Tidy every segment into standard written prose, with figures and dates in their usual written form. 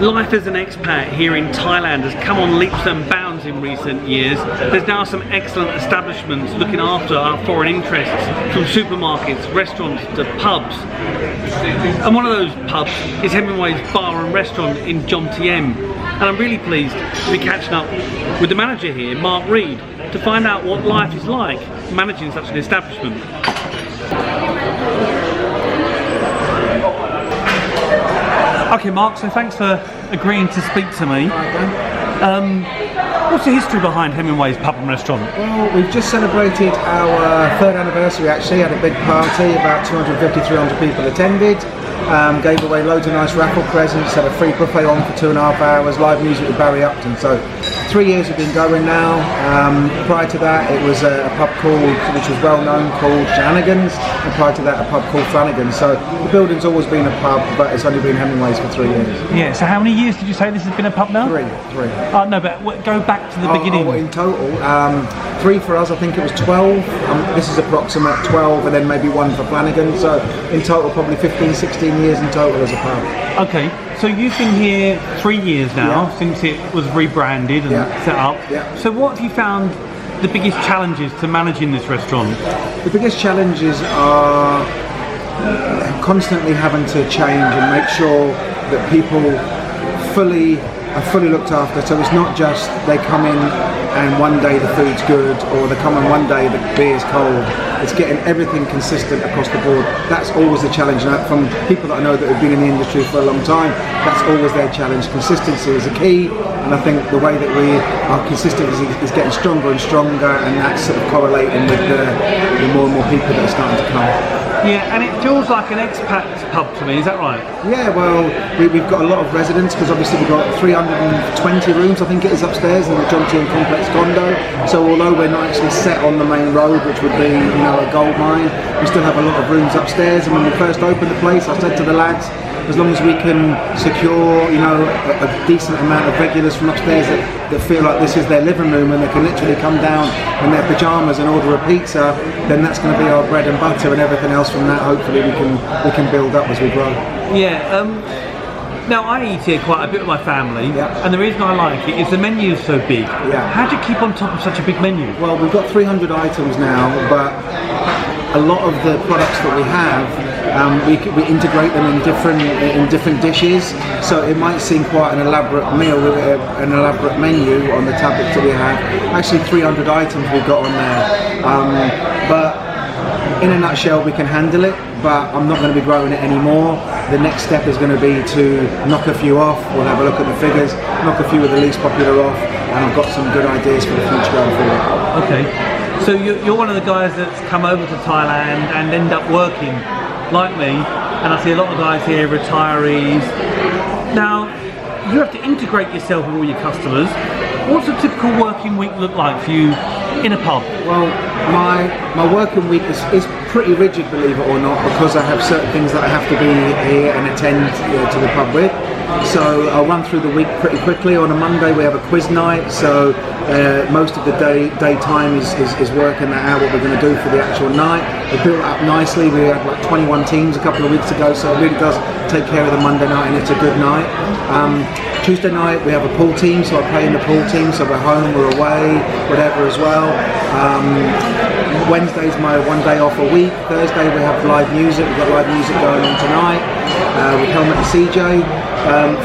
Life as an expat here in Thailand has come on leaps and bounds in recent years. There's now some excellent establishments looking after our foreign interests, from supermarkets, restaurants to pubs. And one of those pubs is Hemingway's Bar and Restaurant in Jomtien. And I'm really pleased to be catching up with the manager here, Mark Reid, to find out what life is like managing such an establishment. Okay, Mark, so thanks for agreeing to speak to me. What's the history behind Hemingway's Pub and Restaurant? Well, we've just celebrated our 3rd anniversary actually, had a big party, about 250, 300 people attended. Gave away loads of nice raffle presents, had a free buffet on for 2.5 hours, live music with Barry Upton. So 3 years we've been going now. Prior to that it was a pub which was well known, called Shenanigans, and prior to that a pub called Flanagan's. So the building's always been a pub, but it's only been Hemingway's for 3 years. Yeah, so how many years did you say this has been a pub now? Three. No, but go back to the beginning. In total, 3 for us, I think it was 12. This is approximate 12, and then maybe 1 for Flanagan. So in total probably 15, 16 years in total as a pub. Okay, so you've been here 3 years now, since it was rebranded and set up. Yeah. So what have you found the biggest challenges to managing this restaurant? The biggest challenges are constantly having to change and make sure that people are fully looked after. So it's not just they come in and one day the food's good, or they come in one day the beer's cold. It's getting everything consistent across the board. That's always the challenge. And from people that I know that have been in the industry for a long time, that's always their challenge. Consistency is a key, and I think the way that we are consistent is getting stronger and stronger, and that's sort of correlating with the more and more people that are starting to come. Yeah, and it feels like an expat pub to me, is that right? Yeah, well, we've got a lot of residents, because obviously we've got 320 rooms, I think it is, upstairs in the Jomtien complex condo. So although we're not actually set on the main road, which would be, a gold mine, we still have a lot of rooms upstairs. And when we first opened the place, I said to the lads, as long as we can secure, a decent amount of regulars from upstairs that feel like this is their living room and they can literally come down in their pyjamas and order a pizza, then that's going to be our bread and butter, and everything else from that hopefully we can build up as we grow. Yeah. Now I eat here quite a bit with my family, and the reason I like it is the menu is so big. Yeah. How do you keep on top of such a big menu? Well, we've got 300 items now, but a lot of the products that we have, we integrate them in different dishes, so it might seem quite an elaborate meal with an elaborate menu on the tablets that we have. Actually 300 items we've got on there, but in a nutshell we can handle it, but I'm not going to be growing it anymore. The next step is going to be to knock a few off. We'll have a look at the figures, knock a few of the least popular off, and I've got some good ideas for the future going forward. Okay. So you're one of the guys that's come over to Thailand and end up working, like me, and I see a lot of guys here, retirees. Now, you have to integrate yourself with all your customers. What's a typical working week look like for you in a pub? Well, my working week is pretty rigid, believe it or not, because I have certain things that I have to be here and attend to the pub with. So I'll run through the week pretty quickly. On a Monday we have a quiz night, so most of the daytime is working out what we're going to do for the actual night. We built it up nicely. We had like 21 teams a couple of weeks ago, so it really does take care of the Monday night, and it's a good night. Tuesday night we have a pool team, so I play in the pool team, so we're home, we're away, whatever as well. Wednesday's my one day off a week. Thursday we have live music. We've got live music going on tonight with Helmet and CJ.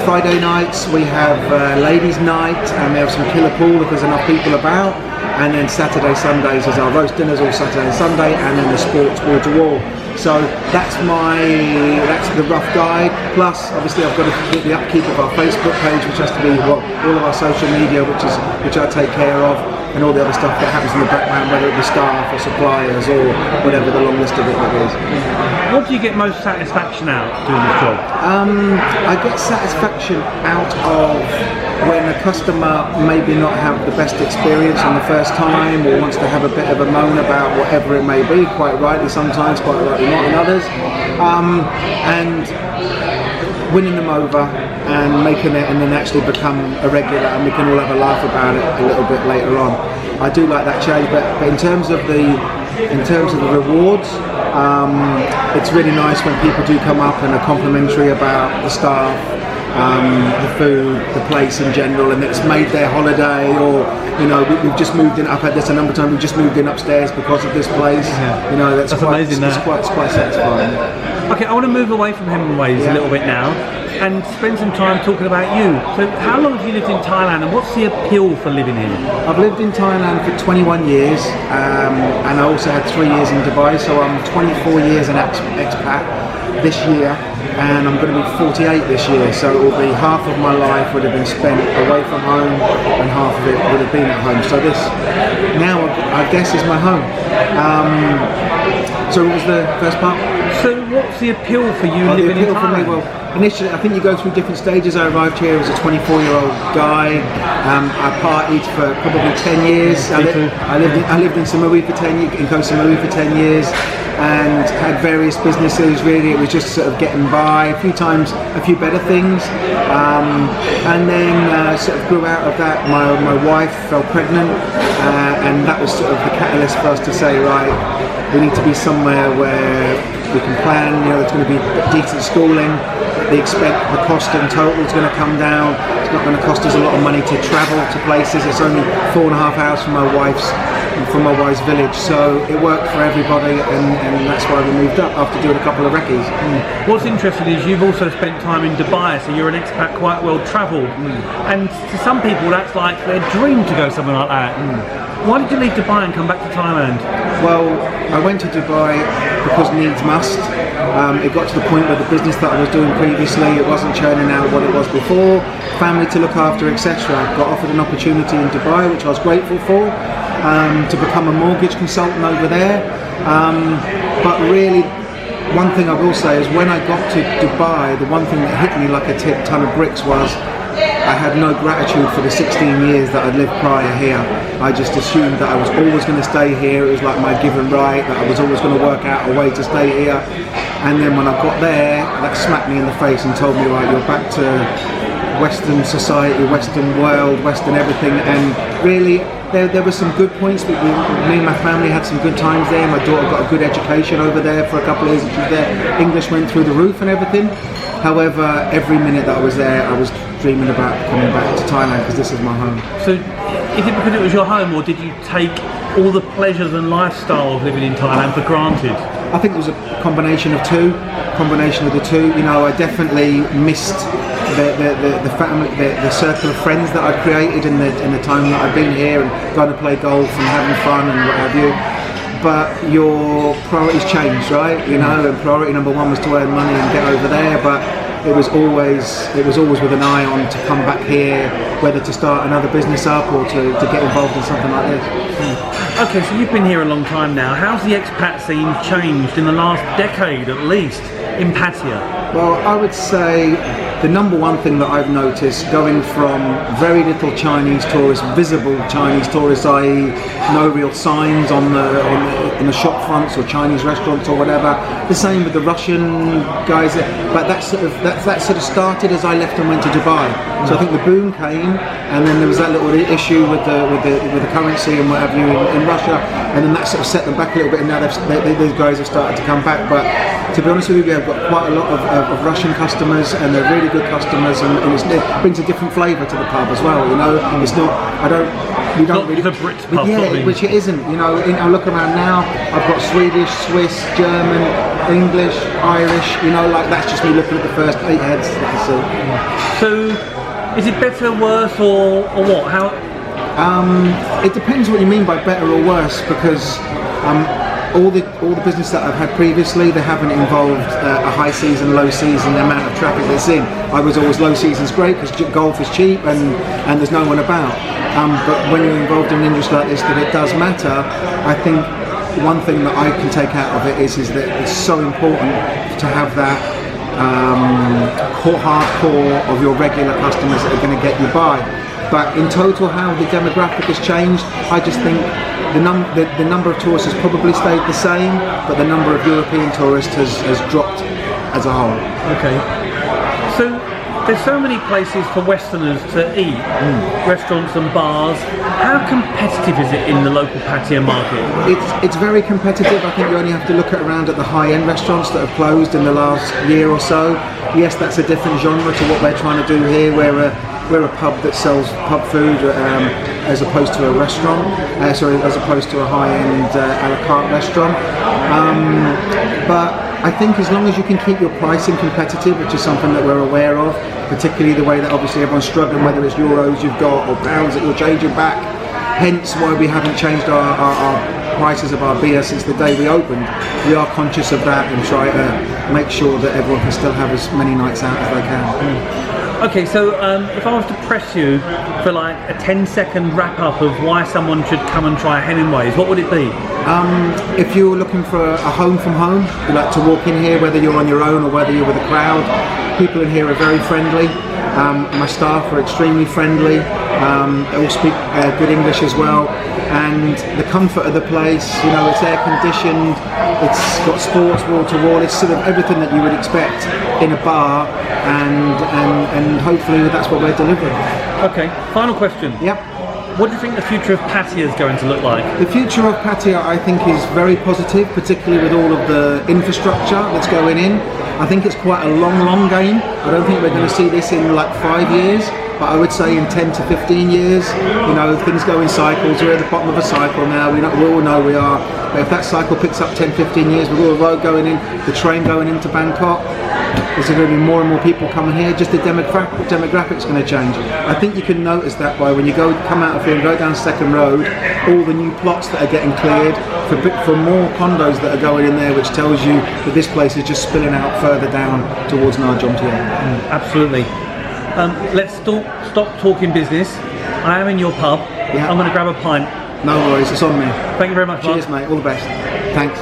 Friday nights we have ladies night, and we have some killer pool if there's enough people about. And then Saturday, Sundays is our roast dinners, all Saturday and Sunday, and then the sports wall to wall. So that's the rough guide. Plus, obviously, I've got to keep the upkeep of our Facebook page, which has to be all of our social media, which I take care of, and all the other stuff that happens in the background, whether it be staff or suppliers or whatever the long list of it is. What do you get most satisfaction out of doing this job? I get satisfaction out of when a customer maybe not have the best experience on the first time, or wants to have a bit of a moan about whatever it may be, quite rightly sometimes, quite rightly not in others, and winning them over and making it, and then actually become a regular, and we can all have a laugh about it a little bit later on. I do like that change, but in terms of the In terms of the rewards, it's really nice when people do come up and are complimentary about the staff, the food, the place in general, and it's made their holiday. Or we've just moved in. I've had this a number of times. We've just moved in upstairs because of this place. Yeah. That's quite amazing. It's quite satisfying. Okay, I want to move away from Hemingway's a little bit now and spend some time talking about you. So how long have you lived in Thailand, and what's the appeal for living here? I've lived in Thailand for 21 years, and I also had 3 years in Dubai, so I'm 24 years an expat this year, and I'm going to be 48 this year, so it will be half of my life would have been spent away from home and half of it would have been at home. So this now I guess is my home. So what was the first part? So what's the appeal for you living in Thailand? Well, initially I think you go through different stages. I arrived here as a 24-year-old guy. I partied for probably 10 years. I lived in Samui for 10 years, in Koh Samui for 10 years, and had various businesses. Really, it was just sort of getting by. A few times, a few better things, and then sort of grew out of that. My wife fell pregnant, and that was sort of the catalyst for us to say, right, we need to be somewhere where we can plan. There's going to be decent schooling. They expect the cost in total is going to come down. It's not going to cost us a lot of money to travel to places. It's only 4.5 hours from my wife's village, so it worked for everybody, and that's why we moved up after doing a couple of recce's. What's interesting is you've also spent time in Dubai, so you're an expat quite well travelled, and to some people that's like their dream to go somewhere like that. Why did you leave Dubai and come back to Thailand? Well, I went to Dubai because needs must. It got to the point where the business that I was doing previously, it wasn't churning out what it was before, family to look after, etc. I got offered an opportunity in Dubai, which I was grateful for, to become a mortgage consultant over there. But really, one thing I will say is when I got to Dubai, the one thing that hit me like a ton of bricks was I had no gratitude for the 16 years that I'd lived prior here. I just assumed that I was always going to stay here. It was like my given right, that I was always going to work out a way to stay here. And then when I got there, that smacked me in the face and told me, right, you're back to Western society, Western world, Western everything. And really, there were some good points. Me and my family had some good times there. My daughter got a good education over there for a couple of years. She was there. English went through the roof and everything. However, every minute that I was there, I was dreaming about coming back to Thailand because this is my home. So, is it because it was your home, or did you take all the pleasures and lifestyle of living in Thailand for granted? I think it was a combination of the two. I definitely missed the family, the circle of friends that I'd created in the time that I've been here and going to play golf and having fun and what have you. But your priorities change, right? And priority number one was to earn money and get over there, but it was always with an eye on to come back here, whether to start another business up or to get involved in something like this. Okay, so you've been here a long time now. How's the expat scene changed in the last decade at least in Pattaya? Well, I would say the number one thing that I've noticed, going from very little Chinese tourists, visible Chinese tourists, i.e. no real signs on the shop fronts or Chinese restaurants or whatever. The same with the Russian guys, but that sort of started as I left and went to Dubai. So I think the boom came, and then there was that little issue with the currency and what have you in Russia, and then that sort of set them back a little bit. And now those guys have started to come back. But to be honest with you, I've got quite a lot of Russian customers, and they're really good customers, and it brings a different flavour to the pub as well. It's not. We don't really. The Brit pub, which it isn't. I look around now. I've got Swedish, Swiss, German, English, Irish. That's just me looking at the first 8 heads that I see. So, is it better, worse, or what? How? It depends what you mean by better or worse, because all the business that I've had previously, they haven't involved a high season, low season, the amount of traffic that's in. I was always low season's great because golf is cheap and there's no one about. But when you're involved in an industry like this, that it does matter. I think one thing that I can take out of it is that it's so important to have that hardcore of your regular customers that are going to get you by. But in total, how the demographic has changed, I just think the number of tourists has probably stayed the same, but the number of European tourists has dropped as a whole. Okay. So there's so many places for Westerners to eat, restaurants and bars. How competitive is it in the local Pattaya market? It's very competitive. I think you only have to look around at the high-end restaurants that have closed in the last year or so. Yes, that's a different genre to what we're trying to do here. We're a pub that sells pub food as opposed to a restaurant. As opposed to a high-end a la carte restaurant. But I think as long as you can keep your pricing competitive, which is something that we're aware of, particularly the way that obviously everyone's struggling, whether it's euros you've got or pounds that you're changing back. Hence why we haven't changed our prices of our beer since the day we opened. We are conscious of that and try to make sure that everyone can still have as many nights out as they can. Okay, so if I was to press you for like a 10-second wrap-up of why someone should come and try Hemingway's, what would it be? If you're looking for a home from home, you like to walk in here, whether you're on your own or whether you're with a crowd. People in here are very friendly. My staff are extremely friendly. They all speak good English as well. And the comfort of the place, you know, it's air conditioned, it's got sports wall to wall, it's sort of everything that you would expect in a bar, and hopefully that's what we're delivering. Okay, final question. Yep. What do you think the future of Pattaya is going to look like? The future of Pattaya, I think, is very positive, particularly with all of the infrastructure that's going in. I think it's quite a long game. I don't think we're going to see this in like 5 years, but I would say in 10 to 15 years, you know, things go in cycles. We're at the bottom of a cycle now. We all know we are. But if that cycle picks up 10, 15 years with all the road going in, the train going into Bangkok, there's going to be more and more people coming here. Just the demographics going to change. I think you can notice that by when you come out of here and go down Second Road, all the new plots that are getting cleared for more condos that are going in there, which tells you that this place is just spilling out further down towards Jomtien. Absolutely. Let's stop talking business. I am in your pub. Yeah. I'm going to grab a pint. No worries, it's on me. Thank you very much, Mark. Cheers, mate. All the best. Thanks.